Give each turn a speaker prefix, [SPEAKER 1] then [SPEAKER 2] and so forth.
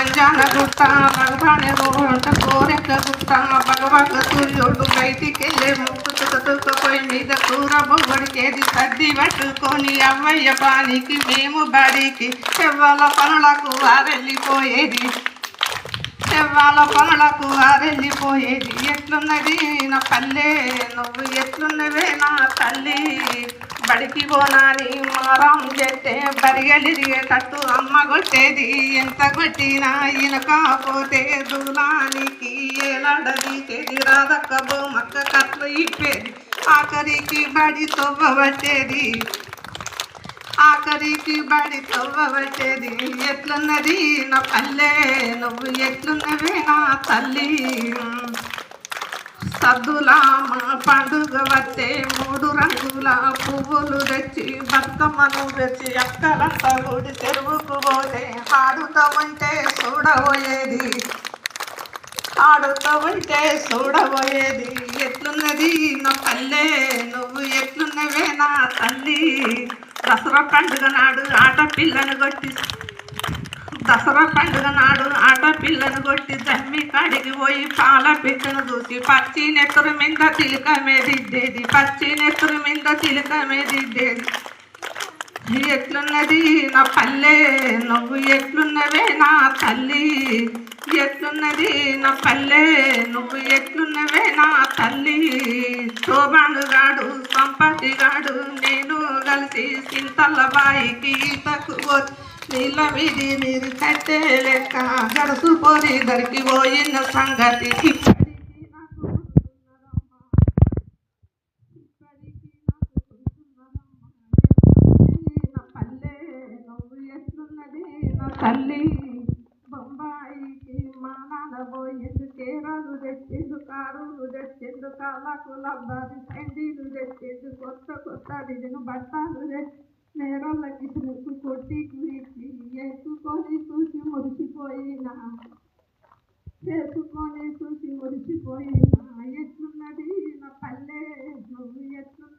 [SPEAKER 1] మంజాన గుట్ట భగవాని రోడ్డ కోరెక్క గుట్ట భగవంత సూర్యుడు బయటికెళ్ళే ముక్కు తుకపోయి మీద కూర బొగ్గడికేది సర్ది పట్టుకొని అవ్వయ్య పానికి మేము బడికి చెవ్వాల పనులకు వారెళ్ళిపోయేది చెవ్వాల పనులకు వారెళ్ళిపోయేది ఎట్లున్నది నా పల్లె నువ్వు ఎట్లున్నవే నా తల్లి బడికి పోనాని మారం చెట్టే బరిగలిరిగేటట్టు అమ్మ కొట్టేది ఎంత కొట్టినా ఇనకపోతే దూలానికి ఏలాడదీసేది రాదక్క బొమ్మక్క కట్లు ఇప్పేది ఆఖరికి బడి తవ్వబట్టేది ఆఖరికి బడి తవ్వబట్టేది ఎట్లున్నది నా పల్లె నువ్వు ఎట్లున్నవే నా తల్లి సద్దుల పండుగ వస్తే 3 రంగుల పువ్వులు తెచ్చి బతుకమ్మను తెచ్చి అక్కలంతా గుడి చెరువుకు పోతే ఆడుతూ ఉంటే చూడబోయేది ఎట్లున్నది నా పల్లె నువ్వు ఎట్లున్నవే నా తల్లి దసరా పండుగ నాడు ఆటపిల్లను కొట్టి జమ్మి కాడికి పోయి పాల పిట్టను చూసి పచ్చి నెత్తురు మీద తిలకమే దిద్దేది ఎట్లున్నది నా పల్లె నువ్వు ఎట్లున్నవే నా తల్లి ఎట్లున్నది నా పల్లె నువ్వు ఎట్లున్నవే నా తల్లి శోభానుగాడు సంపతిగాడు నేను కలిసి సింతల్ల బాయికి ఈతకు నీళ్ళ మీది నీరు కట్టే లెక్క గడుసు పోరి దరికి పోయిన సంగతి పల్లె నువ్వు ఎట్లున్నది నా తల్లి బొంబాయికి మా నాన్న పోయిండు కేరాలు తెచ్చిండు కారులు తెచ్చిండు కాళ్ళకు లబ్బాది సండీలు తెచ్చిండు కొత్త డిజైన్ బట్టాలు తెచ్చి నేరాళ్ళకి కొట్టి ఇచ్చి చేసుకొని చూసి మురిసిపోయినా ఎట్లున్నది నా పల్లె నువ్వు ఎట్లున్నది